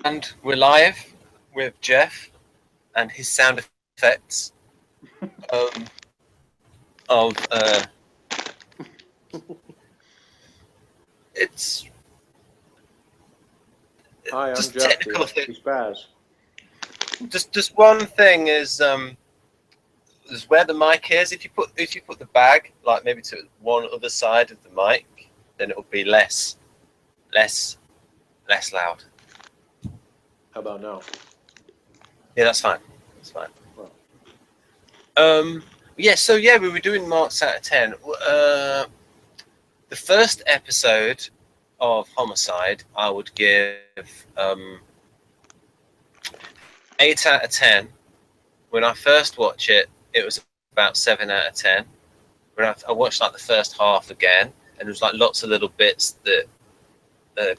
And we're live with Jeff and his sound effects um, of it's Hi, I'm just Jeff, technical thing. the Spaz. Just one thing is where the mic is. If you put the bag like maybe to one other side of the mic, then it will be less loud. How about now? Yeah, that's fine. That's fine. Well, Yeah. So yeah, we were doing marks out of 10. The first episode of Homicide, I would give 8 out of 10. When I first watched it, it was about 7 out of 10. When I watched like the first half again, and there was like lots of little bits that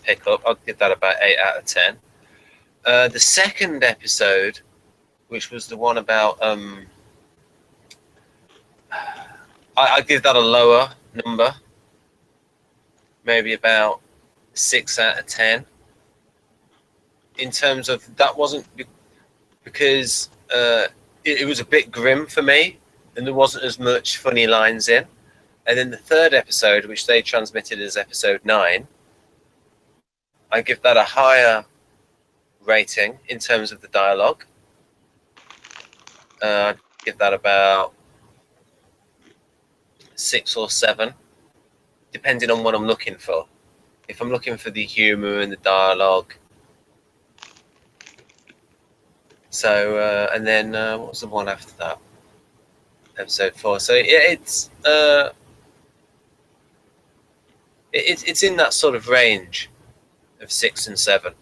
pick up, I'd give that about 8 out of 10. The second episode, which was the one about I'd give that a lower number, maybe about 6 out of 10. In terms of that, wasn't because it was a bit grim for me, and there wasn't as much funny lines in. And then the third episode, which they transmitted as episode 9, I give that a higher rating in terms of the dialogue. I'd give that about 6 or 7, depending on what I'm looking for. If I'm looking for the humour and the dialogue. So, and then what was the one after that? Episode 4. So it's in that sort of range of 6 and 7.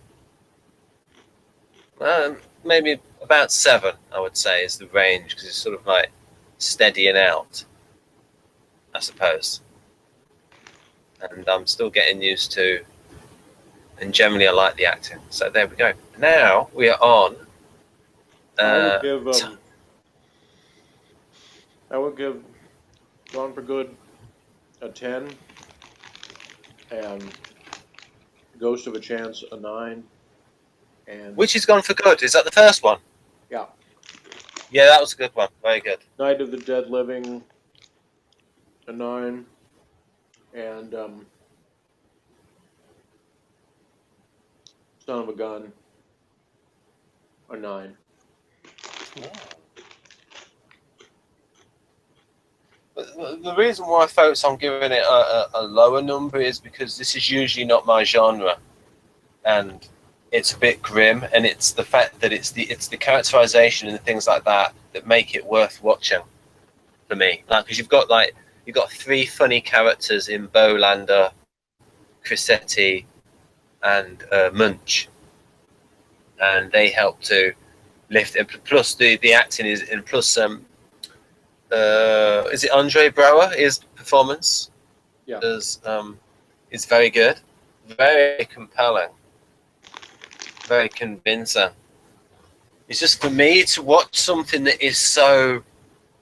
Maybe about 7, I would say, is the range, because it's sort of like steadying out, I suppose. And I'm still getting used to, and generally I like the acting. So there we go. Now we are on. I would give Gone for Good a 10, and Ghost of a Chance a 9, and Which is Gone for Good? Is that the first one? yeah, Yeah, that was a good one. Very good. Night of the Dead Living a 9, and Son of a Gun a 9. The reason why, folks, I'm giving it a lower number is because this is usually not my genre, and it's a bit grim, and it's the fact that it's the characterization and things like that that make it worth watching for me. Like, because you've got 3 funny characters in Bolander, Crissetti, and Munch, and they help to lift it. Plus the acting is, and plus is it Andre Braugher? His performance is very good, very compelling, very convincing. It's just for me to watch something that is so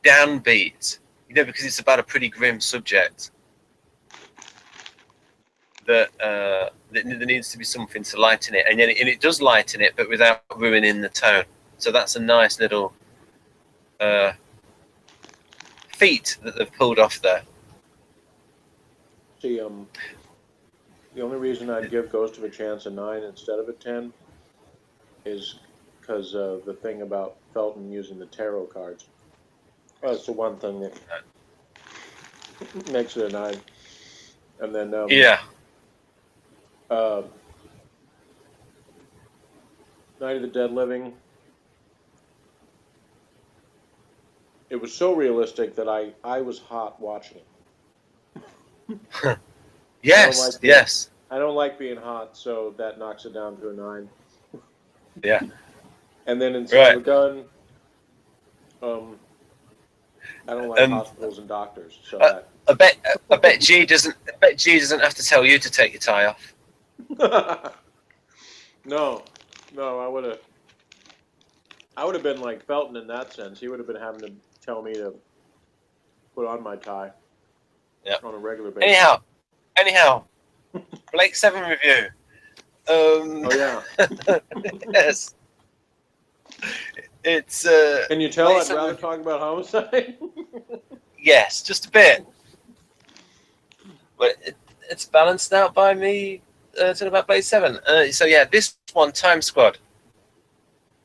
downbeat, because it's about a pretty grim subject. That there needs to be something to lighten it, and it does lighten it, but without ruining the tone. So that's a nice little feat that they've pulled off there. See, the only reason I'd give Ghost of a Chance a 9 instead of a 10 is because of the thing about Felton using the tarot cards. That's the one thing that makes it a 9. And then Night of the Dead Living, it was so realistic that I was hot watching it. Yes. I don't like being hot, so that knocks it down to a 9. Yeah. And then in Son of a Gun, I don't like hospitals and doctors, so I bet G doesn't have to tell you to take your tie off. No, I would have been like Felton in that sense. He would have been having to tell me to put on my tie on a regular basis. Anyhow, Blake 7 review. Oh yeah. Yes. It's Can you tell Blade I'd rather 7. talk about homicide? Yes, just a bit. But it's balanced out by me talking about Blade 7. So yeah, this one, Time Squad.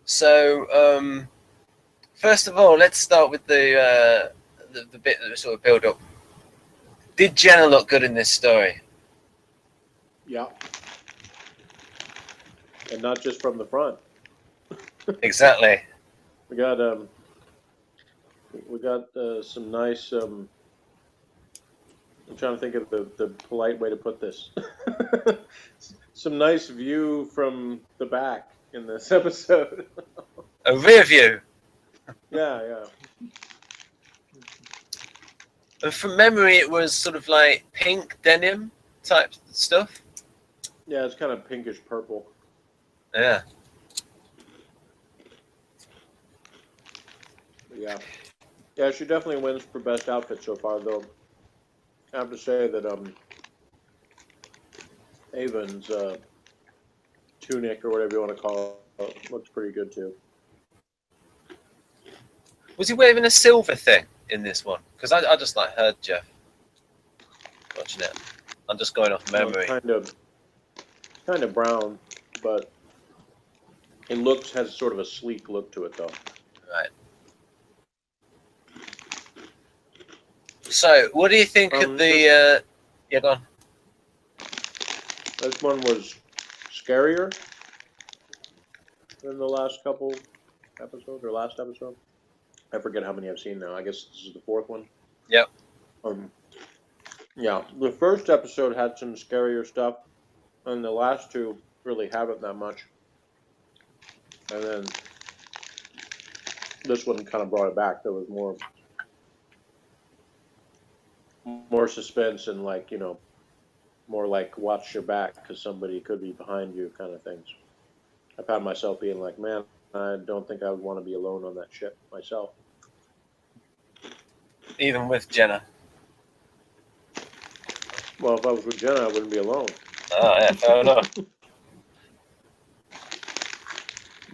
So first of all, let's start with the bit that sort of build up. Did Jenna look good in this story? Yeah. And not just from the front. Exactly. We got some nice. I'm trying to think of the polite way to put this. Some nice view from the back in this episode. A rear view. Yeah, yeah. And from memory, it was sort of like pink denim type stuff. Yeah, it's kind of pinkish purple. Yeah. Yeah. Yeah, she definitely wins for best outfit so far, though. I have to say that Avon's tunic or whatever you want to call it looks pretty good too. Was he wearing a silver thing in this one? Because I just like heard Jeff watching it. I'm just going off memory. Kind of brown, but it has sort of a sleek look to it though. Right. So, what do you think of the? Yeah, go on. This one was scarier than the last couple episodes or last episode. I forget how many I've seen now. I guess this is the fourth one. Yep. Yeah, the first episode had some scarier stuff, and the last two really haven't that much. And then this one kind of brought it back. There was more suspense and more like watch your back because somebody could be behind you kind of things. I found myself being like, man, I don't think I would want to be alone on that ship myself. Even with Jenna. Well, if I was with Jenna, I wouldn't be alone. Oh, yeah, fair enough.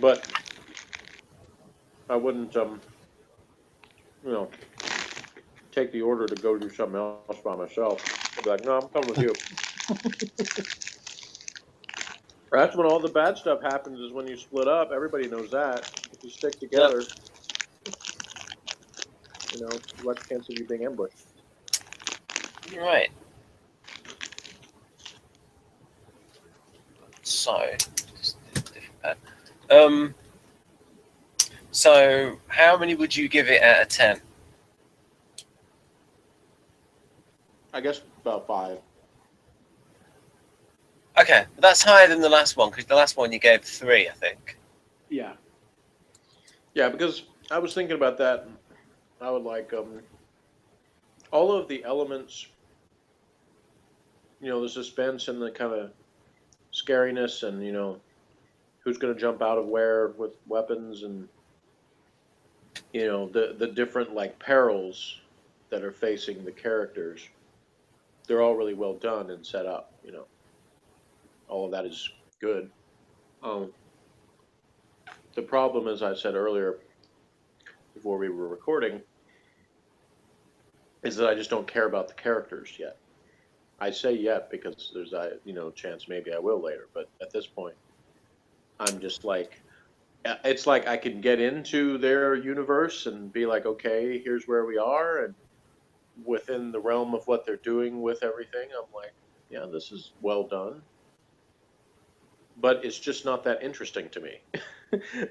But I wouldn't, take the order to go do something else by myself. I'd be like, no, I'm coming with you. That's when all the bad stuff happens, is when you split up. Everybody knows that. If you stick together, less chance of you being ambushed. Right. So, just a different pad. So, how many would you give it out of 10? I guess about 5. Okay, that's higher than the last one, because the last one you gave 3, I think. Yeah. Yeah, because I was thinking about that. And I would like all of the elements, the suspense and the kind of scariness and, who's going to jump out of where with weapons and, the different like perils that are facing the characters. They're all really well done and set up, all of that is good. The problem, as I said earlier, before we were recording, is that I just don't care about the characters yet. I say yet because there's a chance maybe I will later, but at this point, I'm just like, it's like I can get into their universe and be like, okay, here's where we are, and within the realm of what they're doing with everything, I'm like, yeah, this is well done. But it's just not that interesting to me.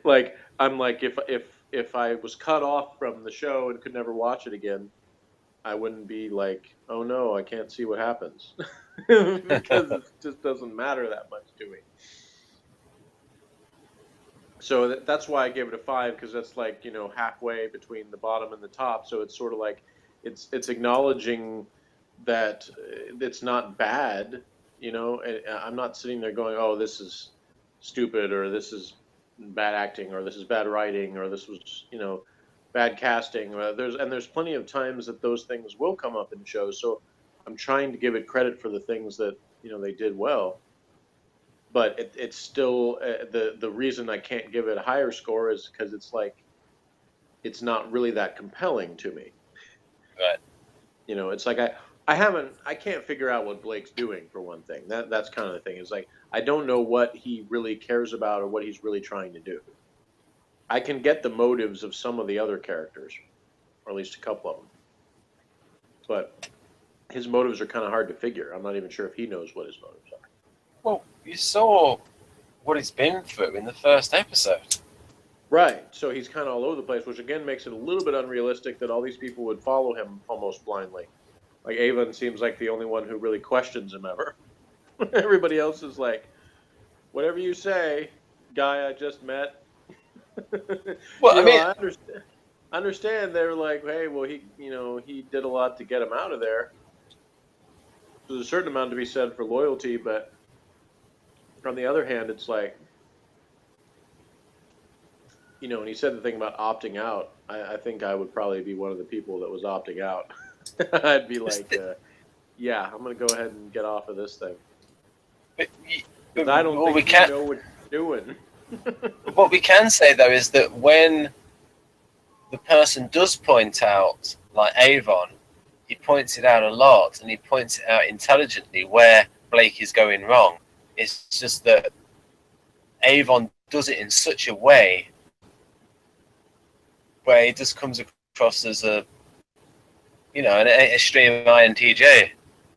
Like, I'm like, if I was cut off from the show and could never watch it again, I wouldn't be like, oh no, I can't see what happens. Because it just doesn't matter that much to me. So that's why I gave it a 5, because that's like, halfway between the bottom and the top. So it's sort of like, it's acknowledging that it's not bad, I'm not sitting there going, oh, this is stupid, or this is bad acting, or this is bad writing, or this was, bad casting. There's plenty of times that those things will come up in shows. So I'm trying to give it credit for the things that, they did well. but it's still the reason I can't give it a higher score is because it's like it's not really that compelling to me. Right. You know, it's like I can't figure out what Blake's doing for one thing. That's kind of the thing. Is like I don't know what he really cares about or what he's really trying to do. I can get the motives of some of the other characters, or at least a couple of them, but his motives are kind of hard to figure. I'm not even sure if he knows what his motives are. Well, you saw what he's been through in the first episode. Right. So he's kind of all over the place, which again makes it a little bit unrealistic that all these people would follow him almost blindly. Like Avon seems like the only one who really questions him ever. Everybody else is like, whatever you say, guy I just met. Well, I mean, I understand. Understand they're like, hey, well, he did a lot to get him out of there. There's a certain amount to be said for loyalty, but on the other hand, it's like, and he said the thing about opting out. I think I would probably be one of the people that was opting out. I'd be like, yeah, I'm going to go ahead and get off of this thing. Because I don't think you know what you're doing. What we can say, though, is that when the person does point out, like Avon, he points it out a lot, and he points it out intelligently where Blake is going wrong. It's just that Avon does it in such a way where he just comes across as an extreme INTJ.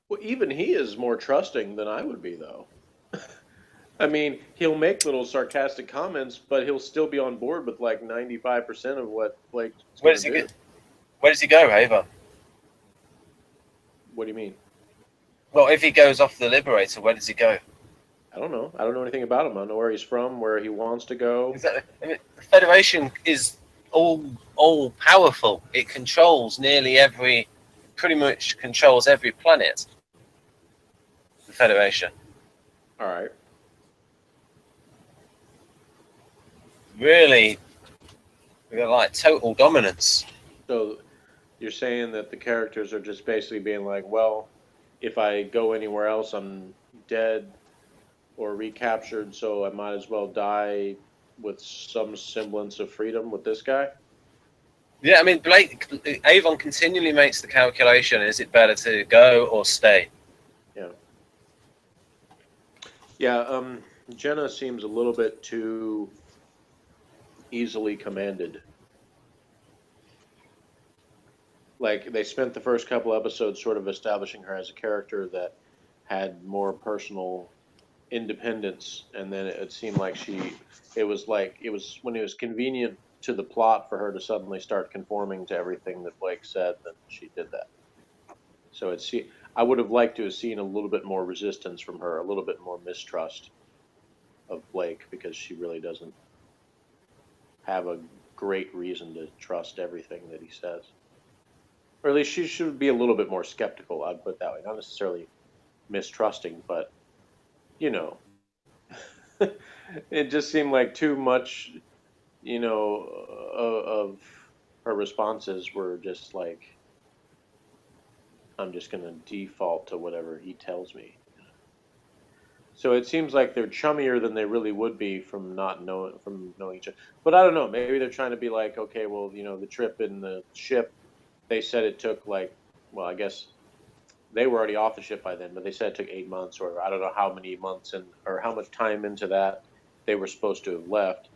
Well, even he is more trusting than I would be, though. I mean, he'll make little sarcastic comments, but he'll still be on board with like 95% of what Blake's going to do. Where does he go, Avon? What do you mean? Well, if he goes off the Liberator, where does he go? I don't know. I don't know anything about him. I don't know where he's from, where he wants to go. Exactly. I mean, the Federation is all powerful. It controls pretty much controls every planet. The Federation. All right. Really, they're like total dominance. So you're saying that the characters are just basically being like, well, if I go anywhere else, I'm dead or recaptured, so I might as well die with some semblance of freedom with this guy? Yeah, I mean, Avon continually makes the calculation, is it better to go or stay? Yeah. Yeah, Jenna seems a little bit too easily commanded. Like, they spent the first couple episodes sort of establishing her as a character that had more personal independence, and then it seemed like it was when it was convenient to the plot for her to suddenly start conforming to everything that Blake said, then she did that. So I would have liked to have seen a little bit more resistance from her, a little bit more mistrust of Blake, because she really doesn't have a great reason to trust everything that he says. Or at least she should be a little bit more skeptical, I'd put it that way. Not necessarily mistrusting, but, it just seemed like too much, of her responses were just like, I'm just going to default to whatever he tells me. So it seems like they're chummier than they really would be from knowing each other. But I don't know. Maybe they're trying to be like, okay, well, the trip in the ship, they said it took I guess they were already off the ship by then, but they said it took 8 months, or I don't know how many months or how much time into that they were supposed to have left.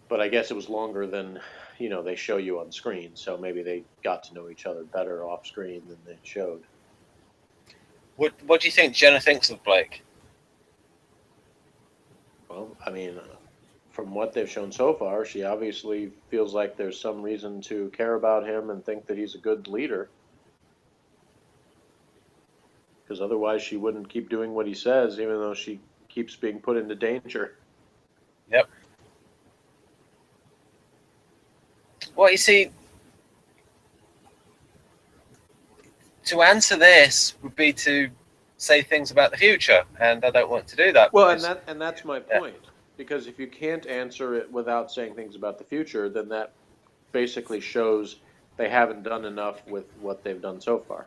But I guess it was longer than, they show you on screen. So maybe they got to know each other better off screen than they showed. What do you think Jenna thinks of Blake? Well, I mean, from what they've shown so far, she obviously feels like there's some reason to care about him and think that he's a good leader. Because otherwise she wouldn't keep doing what he says, even though she keeps being put into danger. Yep. Well, you see, to answer this would be to say things about the future, and I don't want to do that. Well, and that's my point. Yeah. Because if you can't answer it without saying things about the future, then that basically shows they haven't done enough with what they've done so far.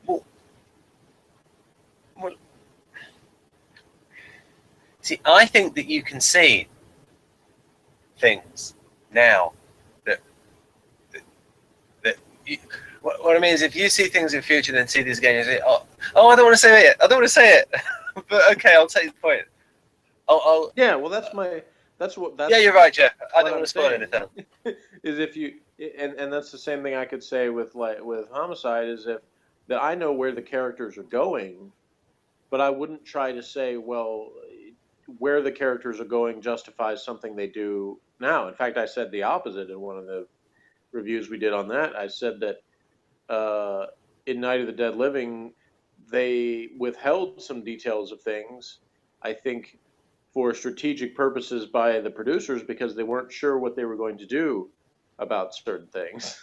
Well, See, I think that you can see things now that you, what I mean is, if you see things in the future, then see this again, you say, oh, I don't want to say it. I don't want to say it. But okay, I'll take the point. Yeah, well, that's yeah, you're right, Jeff. I don't I'm want to spoil saying. anything. Is if you and that's the same thing I could say with Homicide, is if that I know where the characters are going, but I wouldn't try to say, well, where the characters are going justifies something they do now. In fact, I said the opposite in one of the reviews we did on that. I said that in Night of the Dead Living, they withheld some details of things, I think, for strategic purposes by the producers, because they weren't sure what they were going to do about certain things.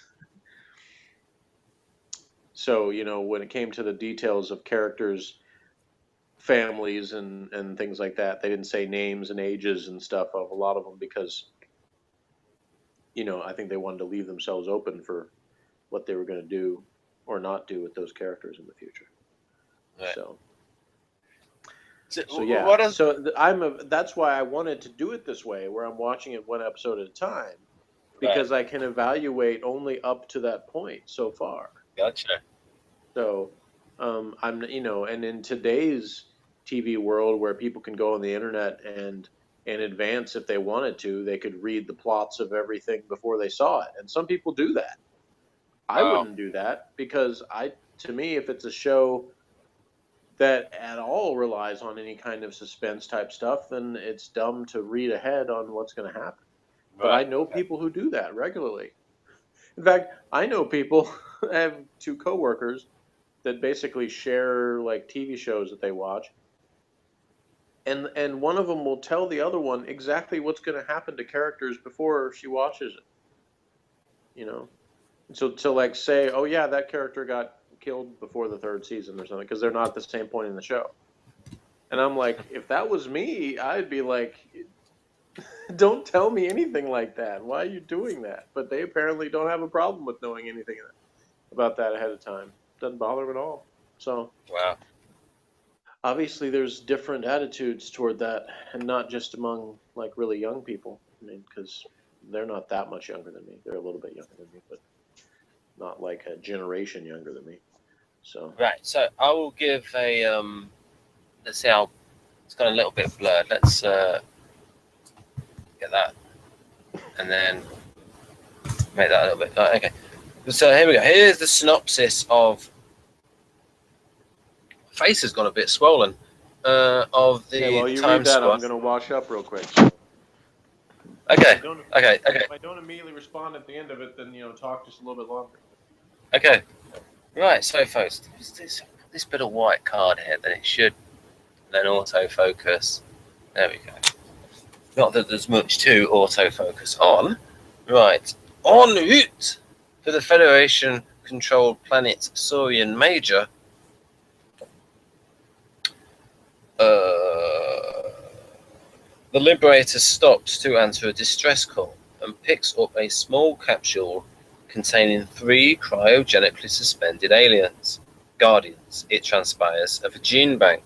So, when it came to the details of characters' families and things like that, they didn't say names and ages and stuff of a lot of them because, I think they wanted to leave themselves open for what they were going to do or not do with those characters in the future. Right. So yeah. That's why I wanted to do it this way, where I'm watching it one episode at a time, because I can evaluate only up to that point so far. Gotcha. So, and in today's TV world, where people can go on the internet and in advance, if they wanted to, they could read the plots of everything before they saw it, and some people do that. I wouldn't do that, because to me, if it's a show that at all relies on any kind of suspense type stuff, then it's dumb to read ahead on what's going to happen. Right. But I know people who do that regularly. In fact, I know people, I have two coworkers that basically share like TV shows that they watch. And one of them will tell the other one exactly what's going to happen to characters before she watches it. So to like say, oh yeah, that character got killed before the third season or something, because they're not at the same point in the show. And I'm like, if that was me, I'd be like, don't tell me anything like that. Why are you doing that? But they apparently don't have a problem with knowing anything about that ahead of time. Doesn't bother them at all. So wow. Obviously there's different attitudes toward that, and not just among like really young people. I mean, because they're not that much younger than me. They're a little bit younger than me, but not like a generation younger than me. So right. So I will give a let's see how it's got a little bit blurred. Let's get that, and then make that a little bit. Okay. So here we go. Here's the synopsis of. Face has gone a bit swollen. Of the while you time read that, squad. I'm going to wash up real quick. Okay. Okay. If I don't immediately respond at the end of it, then talk just a little bit longer. Okay. Right. So, folks, this bit of white card here, then it should then autofocus. There we go. Not that there's much to autofocus on. Right. En route for the Federation-controlled planet Saurian Major. The Liberator stops to answer a distress call and picks up a small capsule containing 3 cryogenically suspended aliens, guardians, it transpires, of a gene bank,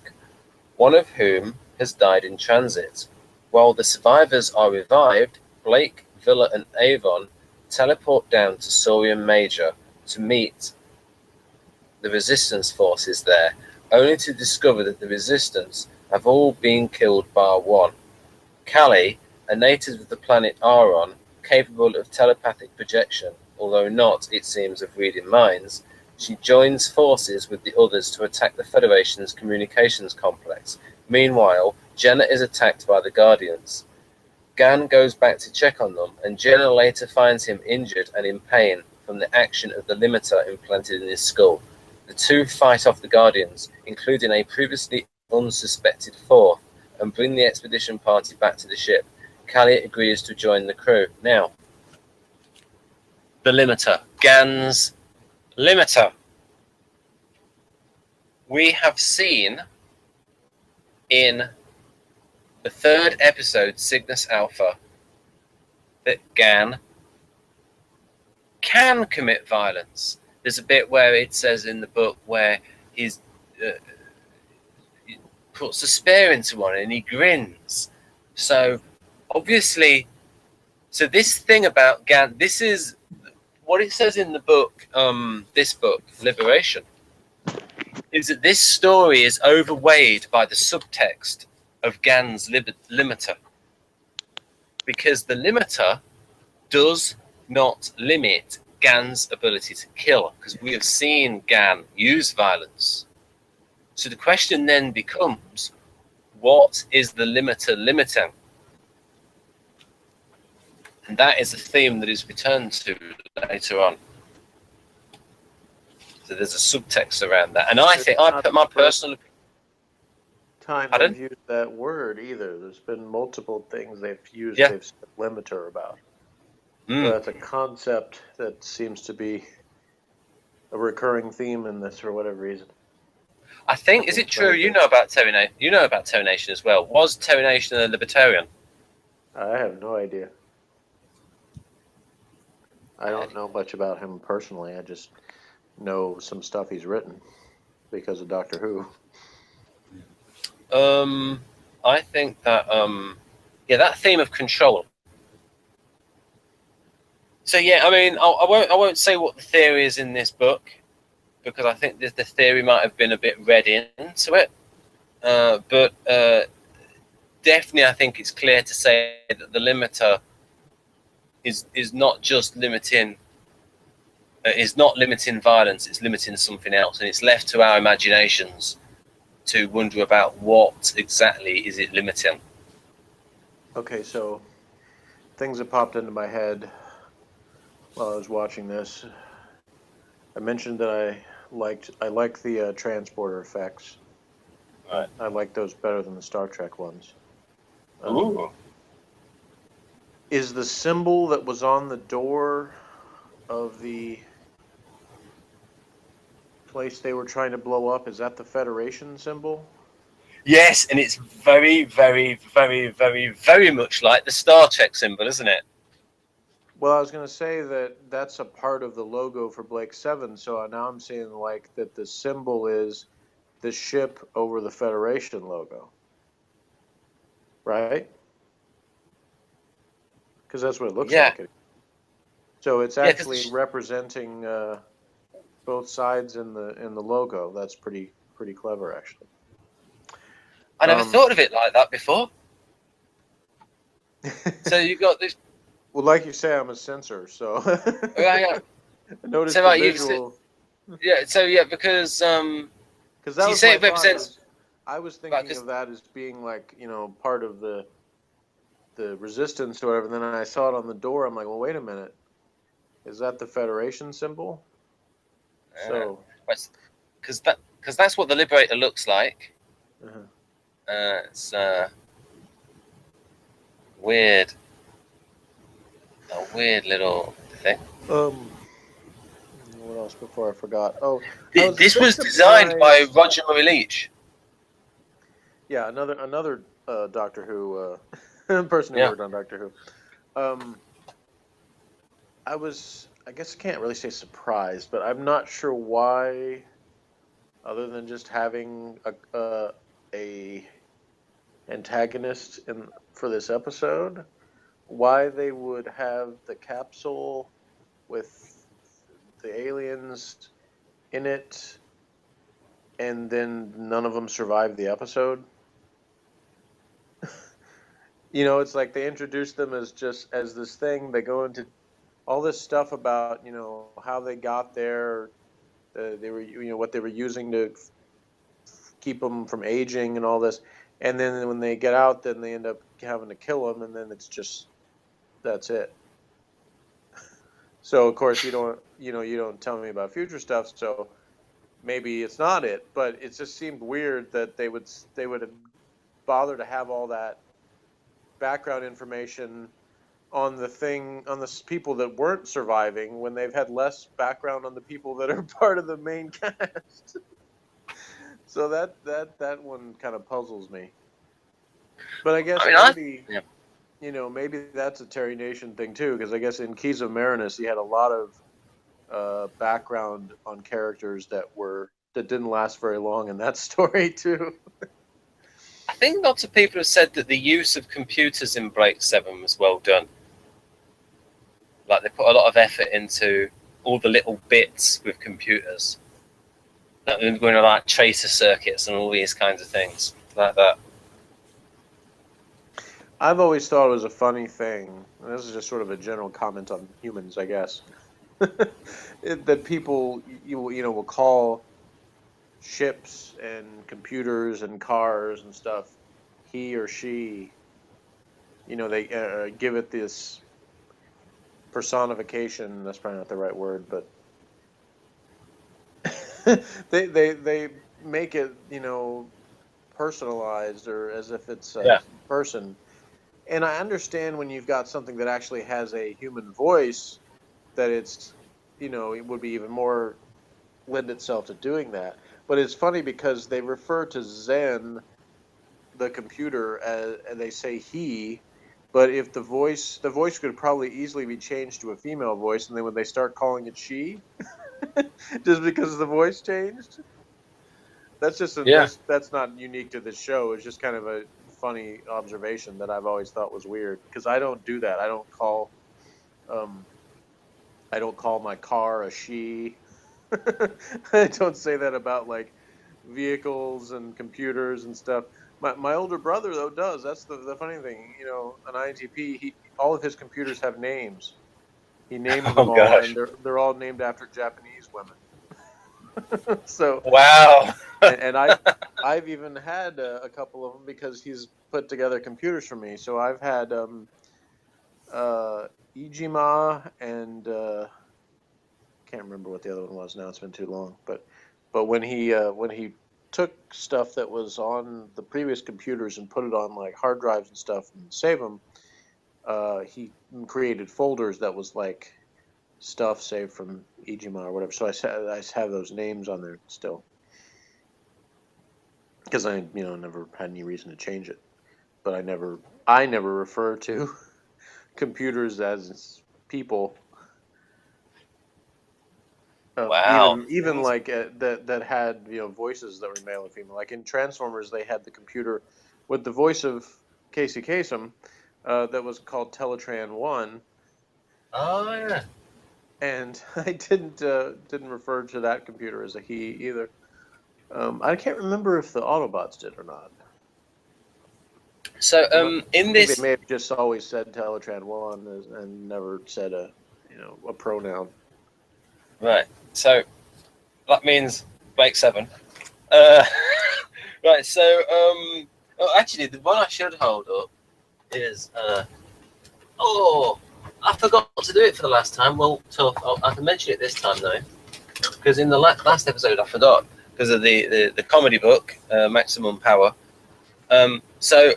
one of whom has died in transit. While the survivors are revived, Blake, Villa, and Avon teleport down to Saurian Major to meet the resistance forces there, only to discover that the resistance have all been killed bar one. Callie, a native of the planet Aron, capable of telepathic projection, although not, it seems, of reading minds, she joins forces with the others to attack the Federation's communications complex. Meanwhile, Jenna is attacked by the Guardians. Gan goes back to check on them, and Jenna later finds him injured and in pain from the action of the limiter implanted in his skull. The two fight off the Guardians, including a previously unsuspected fourth, and bring the expedition party back to the ship. Callie agrees to join the crew. Now, the limiter. Gan's limiter. We have seen in the 3rd episode, Cygnus Alpha, that Gan can commit violence. There's a bit where it says in the book where he's puts a spear into one and he grins. So obviously, so this thing about Gan, this is what it says in the book, this book, Liberation, is that this story is overweighed by the subtext of Gan's limiter. Because the limiter does not limit Gan's ability to kill, because we have seen Gan use violence. So the question then becomes, what is the limiter limiting? And that is a theme that is returned to later on. So there's a subtext around that. And I think, I put my personal time Pardon? they've used that word either. There's been multiple things they've used, Yeah. they've said limiter about. Mm. So that's a concept that seems to be a recurring theme in this for whatever reason. I think, is it true, you know about Terry Nation as well. Was Terry Nation a libertarian? I have no idea. I don't know much about him personally. I just know some stuff he's written because of Doctor Who. I think that that theme of control. So yeah, I mean, I won't say what the theory is in this book, because I think the theory might have been a bit read into it. But definitely, I think it's clear to say that the limiter is not just limiting. Is not limiting violence; it's limiting something else, and it's left to our imaginations to wonder about what exactly is it limiting. Okay, so things that popped into my head while I was watching this. I mentioned that I like the transporter effects. Right. I like those better than the Star Trek ones. Ooh. Is the symbol that was on the door of the place they were trying to blow up, is that the Federation symbol? Yes, and it's very, very, very, very, very much like the Star Trek symbol, isn't it? Well, I was going to say that that's a part of the logo for Blake 7, so now I'm seeing like that the symbol is the ship over the Federation logo. Right? Because that's what it looks like. So it's actually representing both sides in the logo. That's pretty clever, actually. I never thought of it like that before. So you got this. Well, like you say, I'm a censor, so Yeah. I noticed So the visual. Yeah. So yeah, because that you was say my it represents. I was thinking of that as being like, part of the resistance or whatever. And then I saw it on the door. I'm like, well, wait a minute, is that the Federation symbol? So because that's what the Liberator looks like. Uh-huh. It's weird. A weird little thing. What else before I forgot? Oh, this was designed by Roger Murray Leach. Yeah, another Doctor Who person who worked on Doctor Who. I guess I can't really say surprised, but I'm not sure why, other than just having a antagonist for this episode, why they would have the capsule with the aliens in it, and then none of them survive the episode. It's like they introduce them as this thing. They go into all this stuff about how they got there. They were what they were using to keep them from aging and all this. And then when they get out, then they end up having to kill them, and then that's it. So of course you don't tell me about future stuff, so maybe it's not it. But it just seemed weird that they would bother to have all that background information on the people that weren't surviving when they've had less background on the people that are part of the main cast. So that one kind of puzzles me. But I guess maybe that's a Terry Nation thing too, because I guess in Keys of Marinus he had a lot of background on characters that didn't last very long in that story too. I think lots of people have said that the use of computers in Blake 7 was well done. Like, they put a lot of effort into all the little bits with computers. Like, they're going to like tracer circuits and all these kinds of things like that. I've always thought it was a funny thing. This is just sort of a general comment on humans, I guess. That people will call ships and computers and cars and stuff he or she. They give it this personification. That's probably not the right word, but they make it personalized, or as if it's a person. And I understand when you've got something that actually has a human voice, that it's it would be even more lend itself to doing that. But it's funny because they refer to Zen, the computer, as, and they say he, but if the voice could probably easily be changed to a female voice, and then when they start calling it she, just because the voice changed. That's just that's not unique to this show. It's just kind of a funny observation that I've always thought was weird, because I don't do that. I don't call my car a she. I don't say that about like vehicles and computers and stuff. My older brother though does. That's the funny thing. An INTP, all of his computers have names. He named Oh them all, and gosh! they're all named after Japanese women. So Wow. and I've even had a couple of them because he's put together computers for me. So I've had Ijima and can't remember what the other one was now. It's been too long. But when he took stuff that was on the previous computers and put it on like hard drives and stuff and save them, he created folders that was like stuff saved from Ijima or whatever. So I have those names on there still, because I never had any reason to change it. But I never refer to computers as people. Wow. Even like that had voices that were male and female. Like in Transformers, they had the computer with the voice of Casey Kasem, that was called Teletran 1, Oh yeah. and I didn't refer to that computer as a he either. I can't remember if the Autobots did or not. So I in think they this, may have just always said Teletran 1 and never said a pronoun. right. So that means Blake 7. Uh, right. So oh, actually, the one I should hold up is oh, I forgot to do it for the last time. Well, so I can mention it this time though, because in the last episode I forgot because of the comedy book, Maximum Power. So,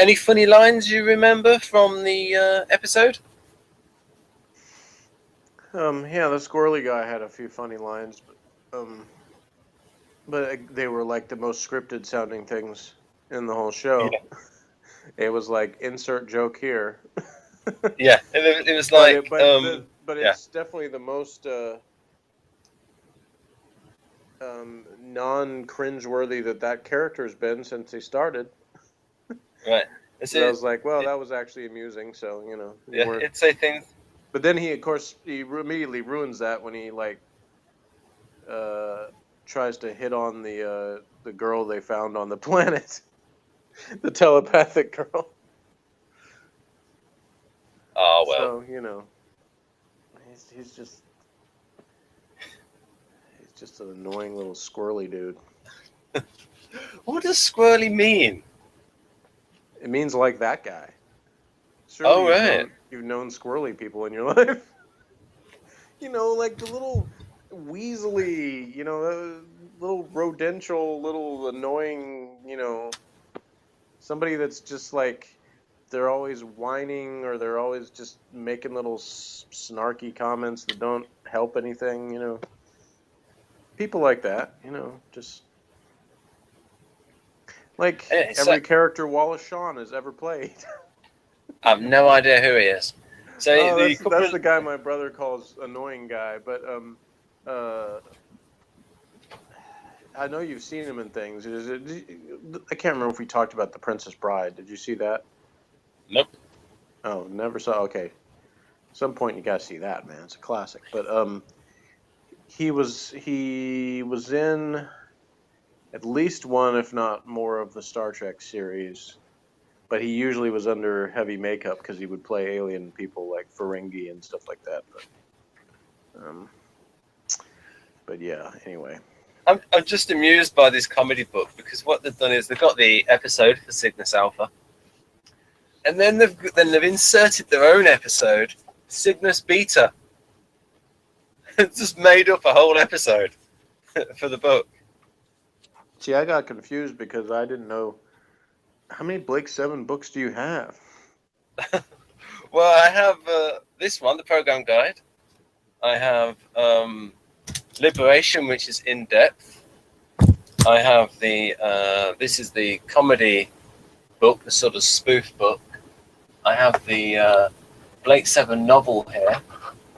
any funny lines you remember from the episode? Yeah, the squirrely guy had a few funny lines, but they were like the most scripted sounding things in the whole show. Yeah, It was like insert joke here. yeah. It was but like yeah, it's definitely the most non cringeworthy that character's been since he started. right. It's I it, was like, well, it that was actually amusing. So you yeah. weren't. It's say things. But then of course, he immediately ruins that when he like uh, tries to hit on the girl they found on the planet, the telepathic girl. Oh well. So he's just an annoying little squirrely dude. What does squirrely mean? It means like that guy. Surely Oh right. you've known squirrely people in your life. Like the little weaselly, little rodential, little annoying, somebody that's just like they're always whining, or they're always just making little snarky comments that don't help anything. People like that, just like Anyway, so every character Wallace Shawn has ever played. I have no idea who he is. So Oh, the couple that's of, the guy my brother calls annoying guy, but I know you've seen him in things. I can't remember if we talked about The Princess Bride. Did you see that? Nope. Oh, never saw. Okay, some point you gotta see that, man. It's a classic. But he was in at least one, if not more, of the Star Trek series. But he usually was under heavy makeup because he would play alien people like Ferengi and stuff like that. Um, but yeah. Anyway. I'm just amused by this comedy book because what they've done is they've got the episode for Cygnus Alpha, and then they've inserted their own episode, Cygnus Beta. It's just made up a whole episode for the book. See, I got confused because I didn't know how many Blake 7 books do you have? Well, I have this one, the program guide. I have Liberation, which is in depth. I have the this is the comedy book, the sort of spoof book. I have the Blake 7 novel here.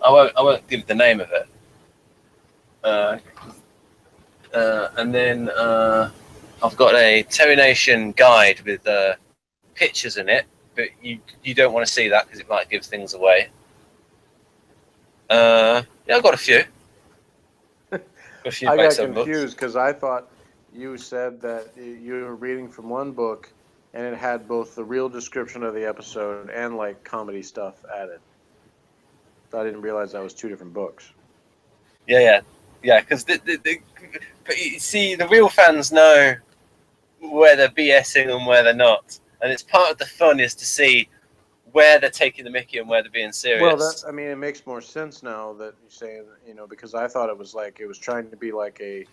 I won't give the name of it. And then I've got a Terry Nation guide with pictures in it, but you don't want to see that because it might give things away. Yeah, I've got a few. I got confused because I thought you said that you were reading from one book and it had both the real description of the episode and like comedy stuff added. So I didn't realize that was two different books. Yeah. Because but you see, the real fans know where they're BSing and where they're not, and it's part of the fun is to see where they're taking the mickey and where they're being serious. Well, it makes more sense now that you're saying, because I thought it was trying to be like it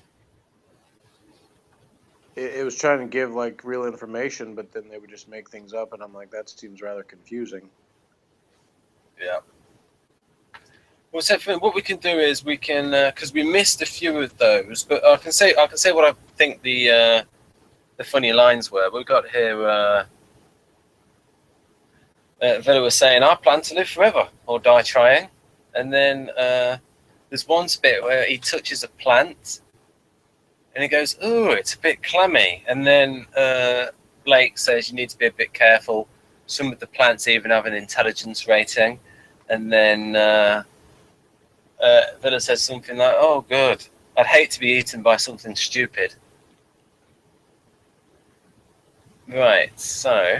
was trying to give like real information, but then they would just make things up, and I'm like, that seems rather confusing. Yeah. Well, so what we can do is we can, because we missed a few of those, but I can say what I think the funny lines were. We've got here. Villa was saying, "I plan to live forever or die trying," and then there's one bit where he touches a plant, and he goes, "Oh, it's a bit clammy," and then Blake says, "You need to be a bit careful. Some of the plants even have an intelligence rating," and then. Villa says something like, "Oh, good. I'd hate to be eaten by something stupid." Right, so...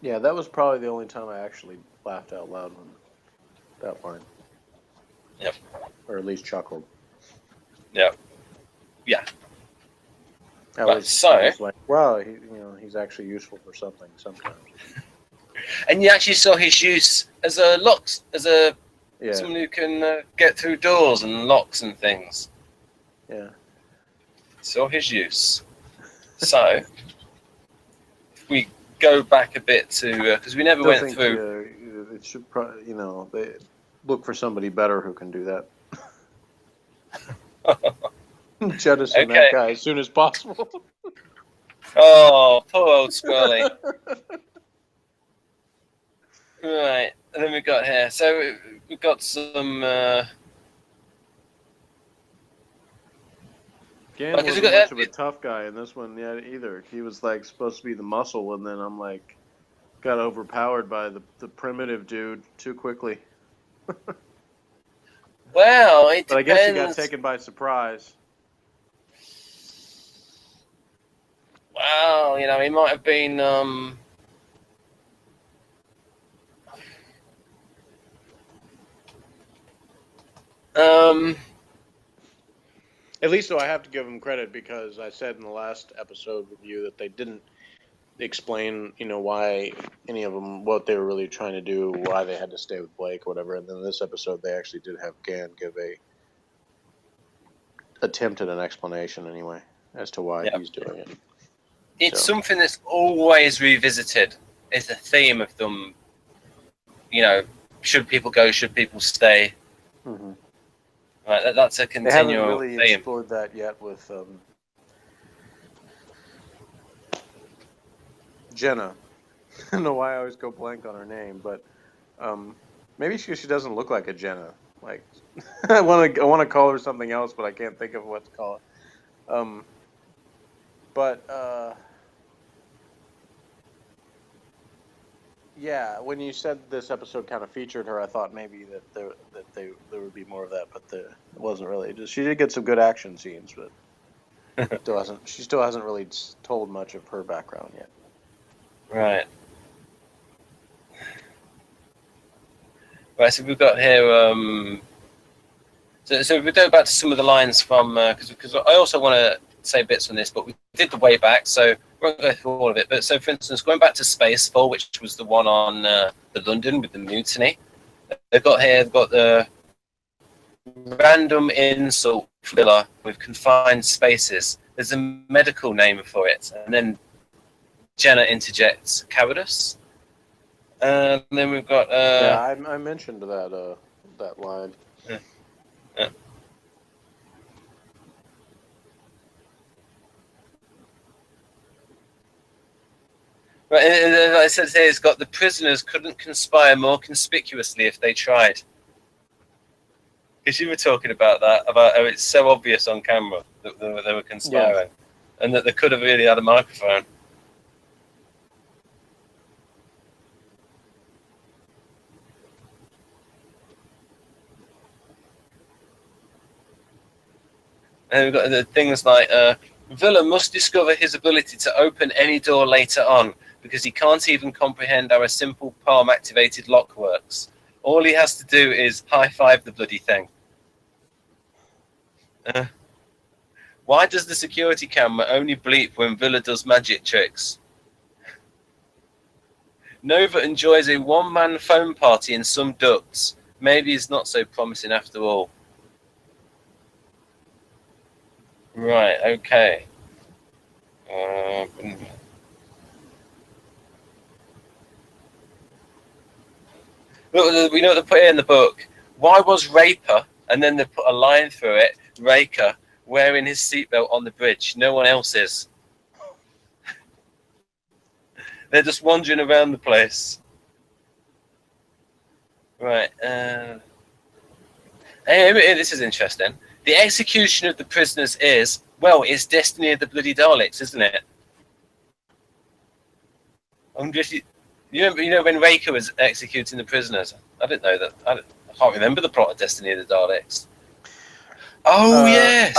Yeah, that was probably the only time I actually laughed out loud when that line. Yep. Or at least chuckled. Yep. Yeah. I was like, wow, he's actually useful for something sometimes. And you actually saw his use as a locks, someone who can get through doors and locks and things. Yeah. Saw his use. So, if we go back a bit to because we never went through. It should probably, they look for somebody better who can do that. Jettison that guy as soon as possible. Oh, poor old Scully. Right, and then we got here. So we've got some. Gan wasn't much of a tough guy in this one yet either. He was like supposed to be the muscle, and then I'm like got overpowered by the primitive dude too quickly. Well, it depends. But I guess he got taken by surprise. Well, he might have been. At least, though, I have to give him credit because I said in the last episode with you that they didn't explain, why any of them, what they were really trying to do, why they had to stay with Blake or whatever. And then this episode, they actually did have Gan give a attempt at an explanation anyway as to why he's doing it. It's something that's always revisited. It's a theme of them, should people go, should people stay? Mm-hmm. Right, that's a continual theme. They haven't really explored that yet with Jenna. I don't know why I always go blank on her name, but maybe she doesn't look like a Jenna. Like I want to call her something else, but I can't think of what to call it. But yeah, when you said this episode kind of featured her, I thought maybe that there would be more of that, but it wasn't really. Just she did get some good action scenes, but she still hasn't really told much of her background yet. Right. Right. So we've got here. So we go back to some of the lines from because I also want to say bits on this, but we did the way back, so we won't go through all of it. But so, for instance, going back to Spacefall, which was the one on the London with the mutiny, they've got the random insult filler with confined spaces. There's a medical name for it, and then Jenna interjects cowardice. And then we've got yeah, I mentioned that line. Yeah. Right, and like I said here, it's got the prisoners couldn't conspire more conspicuously if they tried. Because you were talking about that, about how it's so obvious on camera that they were conspiring, and that they could have really had a microphone. And we've got the things like Villa must discover his ability to open any door later on, because he can't even comprehend how a simple palm-activated lock works. All he has to do is high-five the bloody thing. Why does the security camera only bleep when Villa does magic tricks? Nova enjoys a one-man phone party in some ducts. Maybe he's not so promising after all. Right, okay. We know they put it in the book. Why was Raper, and then they put a line through it, Raker, wearing his seatbelt on the bridge? No one else is. They're just wandering around the place. Right. Hey, this is interesting. The execution of the prisoners is, well, it's Destiny of the bloody Daleks, isn't it? I'm just... You know when Raker was executing the prisoners? I didn't know that. I can't remember the plot of Destiny of the Daleks. Oh, yes!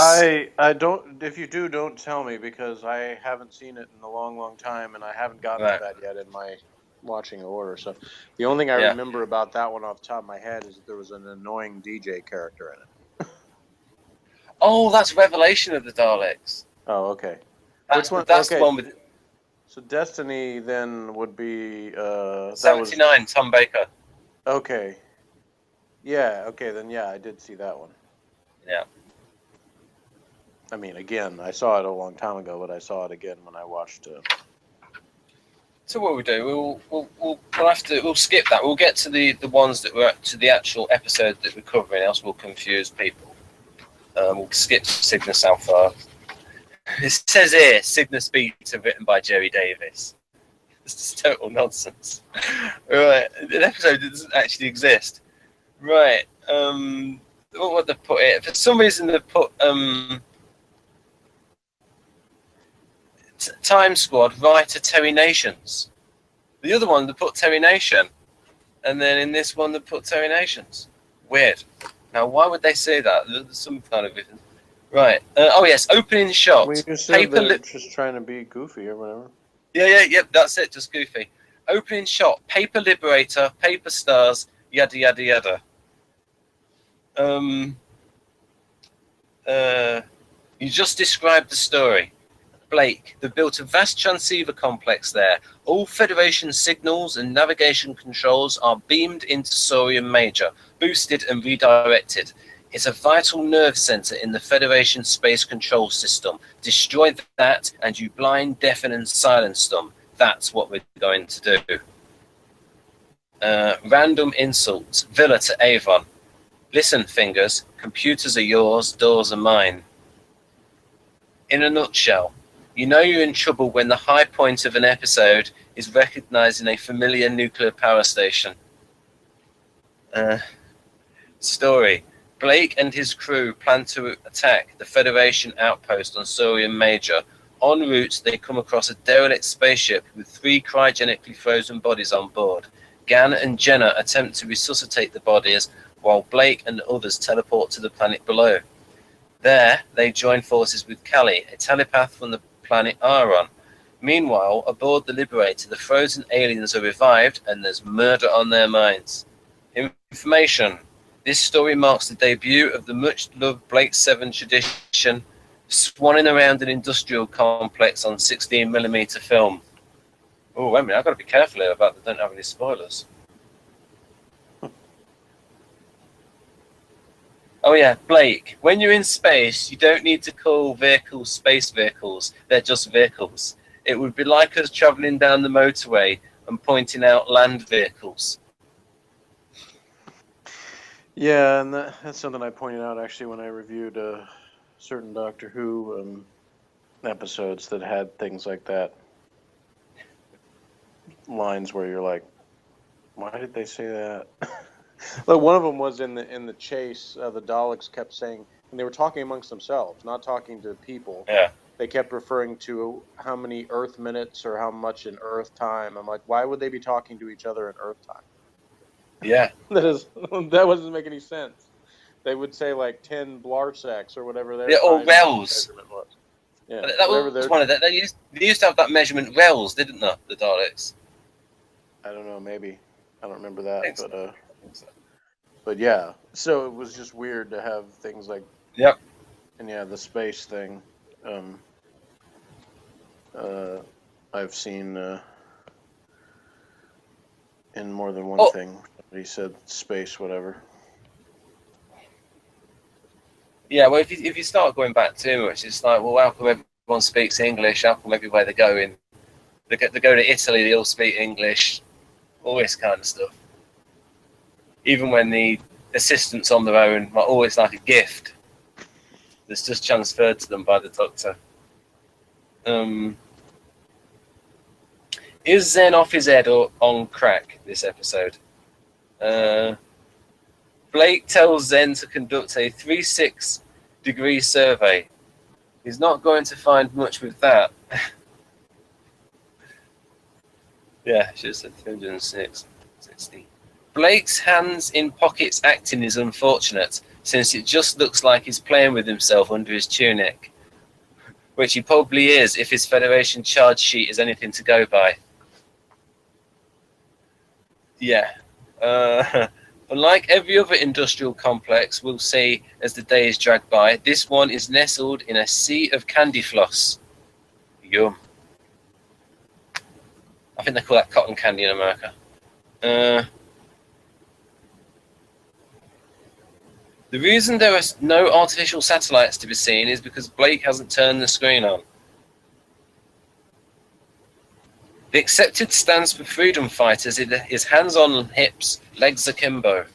I don't... If you do, don't tell me, because I haven't seen it in a long, long time, and I haven't gotten to that yet in my watching order. So the only thing I remember about that one off the top of my head is that there was an annoying DJ character in it. Oh, that's Revelation of the Daleks. Oh, okay. That's the one with... So Destiny then would be 79, Tom Baker. Okay. Yeah, okay, then yeah, I did see that one. Yeah. I mean, again, I saw it a long time ago, but I saw it again when I watched So what we do, we'll skip that. We'll get to the ones that were to the actual episode that we're covering, else we'll confuse people. We'll skip Cygnus Alpha. It says here, Cygnus Beta written by Jerry Davis. This is total nonsense. Right, an episode that doesn't actually exist. Right, what they put it? For some reason they put Time Squad writer Terry Nations. The other one they put Terry Nation, and then in this one they put Terry Nations. Weird. Now, why would they say that? There's some kind of reason. Right. Oh, yes. Opening shot. We just said they're just trying to be goofy or whatever. Yeah. That's it. Just goofy. Opening shot. Paper Liberator. Paper Stars. Yada, yada, yada. You just described the story. Blake, they built a vast transceiver complex there. All Federation signals and navigation controls are beamed into Saurian Major, boosted and redirected. It's a vital nerve center in the Federation space control system. Destroy that and you blind, deafen and silence them. That's what we're going to do. Random insults. Villa to Avon. Listen, Fingers, computers are yours, doors are mine. In a nutshell, you know you're in trouble when the high point of an episode is recognizing a familiar nuclear power station. Story. Blake and his crew plan to attack the Federation outpost on Saurian Major. En route, they come across a derelict spaceship with 3 cryogenically frozen bodies on board. Gan and Jenna attempt to resuscitate the bodies, while Blake and others teleport to the planet below. There, they join forces with Callie, a telepath from the planet Aron. Meanwhile, aboard the Liberator, the frozen aliens are revived and there's murder on their minds. Information. This story marks the debut of the much-loved Blake 7 tradition, swanning around an industrial complex on 16mm film. Oh, wait a minute, I've got to be careful here about don't have any spoilers. Oh yeah, Blake, when you're in space, you don't need to call vehicles space vehicles. They're just vehicles. It would be like us travelling down the motorway and pointing out land vehicles. Yeah, and that's something I pointed out actually when I reviewed certain Doctor Who episodes that had things like that. Lines where you're like, why did they say that? Like one of them was in the chase. The Daleks kept saying, and they were talking amongst themselves, not talking to people. Yeah. They kept referring to how many Earth minutes or how much in Earth time. I'm like, why would they be talking to each other in Earth time? Yeah. That doesn't make any sense. They would say like 10 Blarsecs or whatever their or Wells. measurement was. Yeah, that was one of that. They used to have that measurement Wells, didn't they? The Daleks. I don't know, maybe. I don't remember that, but yeah. So it was just weird to have things like. Yep. And yeah, the space thing. I've seen in more than one thing. He said space, whatever. Yeah, well, if you start going back too much, it's like, well, how come everyone speaks English? How come everywhere they go to Italy, they all speak English? All this kind of stuff. Even when the assistants on their own are always like a gift that's just transferred to them by the Doctor. Is Zen off his head or on crack this episode? Blake tells Zen to conduct a 360-degree survey. He's not going to find much with that. Yeah, should have said 360. Blake's hands in pockets acting is unfortunate, since it just looks like he's playing with himself under his tunic. Which he probably is if his Federation charge sheet is anything to go by. Yeah. Unlike every other industrial complex we'll see as the days drag by, this one is nestled in a sea of candy floss. Yum. I think they call that cotton candy in America. The reason there are no artificial satellites to be seen is because Blake hasn't turned the screen on. The accepted stance for freedom fighters is hands on hips, legs akimbo.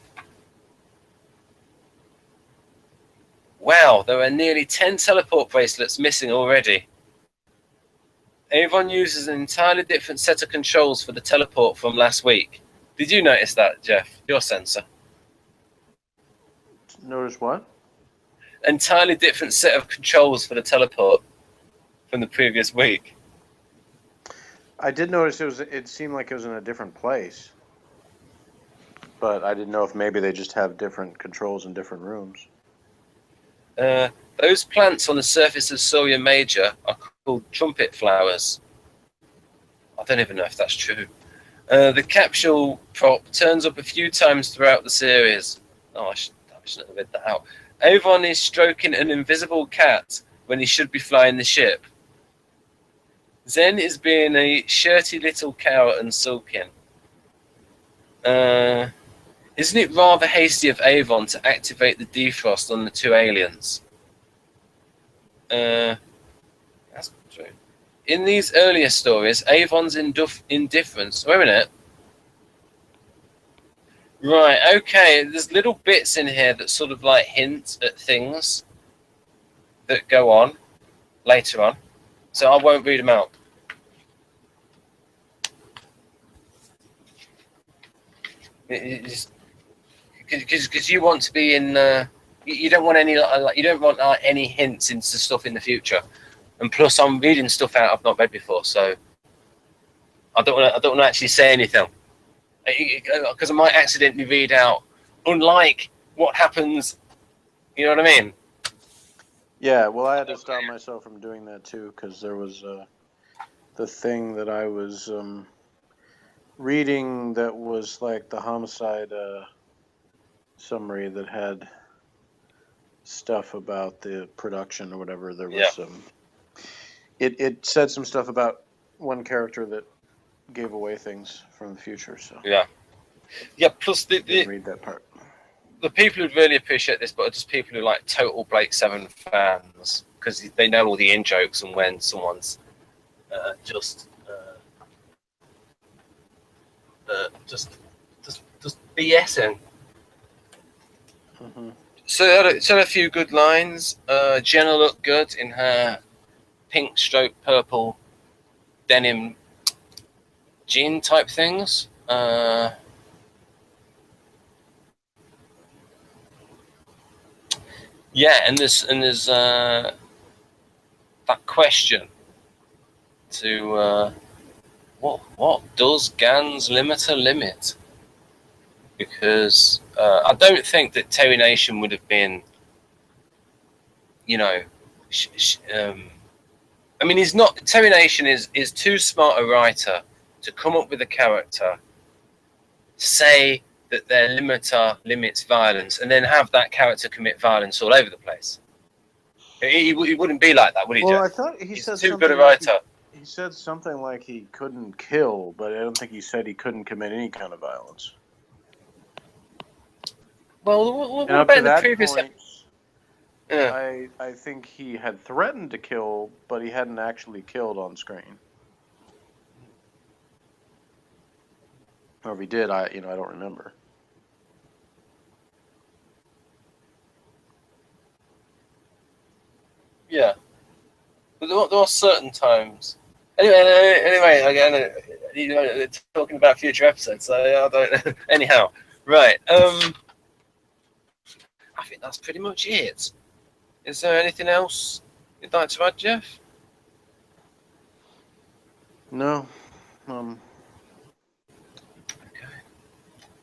Wow, there are nearly 10 teleport bracelets missing already. Avon uses an entirely different set of controls for the teleport from last week. Did you notice that, Jeff? Your sensor. Notice what? Entirely different set of controls for the teleport from the previous week. I did notice it seemed like it was in a different place. But I didn't know if maybe they just have different controls in different rooms. Those plants on the surface of Saurian Major are called trumpet flowers. I don't even know if that's true. The capsule prop turns up a few times throughout the series. Oh, I shouldn't have read that out. Avon is stroking an invisible cat when he should be flying the ship. Zen is being a shirty little cow and sulking. Isn't it rather hasty of Avon to activate the defrost on the 2 aliens? That's true. In these earlier stories, Avon's indifference... Wait a minute. Right, okay, there's little bits in here that sort of like hint at things that go on later on. So I won't read them out. Because you want to be in You don't want any like you don't want any hints into stuff in the future. And plus, I'm reading stuff out I've not read before, so I don't want to actually say anything because I might accidentally read out, unlike what happens. You know what I mean? Yeah. Well, I had to stop myself from doing that too because there was the thing that I was reading that was like the homicide summary that had stuff about the production or whatever. There was it said some stuff about one character that gave away things from the future. So yeah. Plus, didn't read that part. The people who'd really appreciate this, but are just people who like total Blake 7 fans because they know all the in jokes and when someone's just BSing. Mm-hmm. So it had a few good lines. Jenna looked good in her pink stroke purple denim jean type things. And there's that question to what does Gan's limiter limit? Because I don't think that Terry Nation would have been, I mean, he's not. Terry Nation is too smart a writer to come up with a character, say that their limiter limits violence, and then have that character commit violence all over the place. He wouldn't be like that, would he? Well, Jeff? I thought he's said too good a like writer. He said something like he couldn't kill, but I don't think he said he couldn't commit any kind of violence. Well, what and up about to the that previous? Point, Yeah. I think he had threatened to kill, but he hadn't actually killed on screen. Or if he did, I don't remember. Yeah, but there are certain times. Anyway, again, talking about future episodes. So I don't. Anyhow, right. I think that's pretty much it. Is there anything else you'd like to add, Jeff? No. Okay.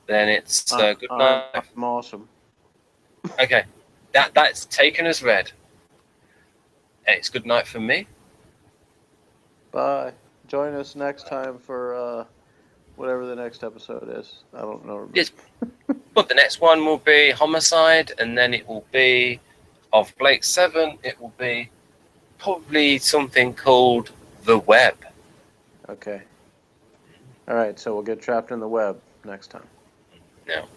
Then it's good night. I'm awesome. Okay, that's taken as read. And it's good night from me. Bye. Join us next time for whatever the next episode is. I don't know. Yes, but the next one will be Homicide, and then it will be of Blake 7. It will be probably something called The Web. Okay. All right, so we'll get trapped in the web next time. No.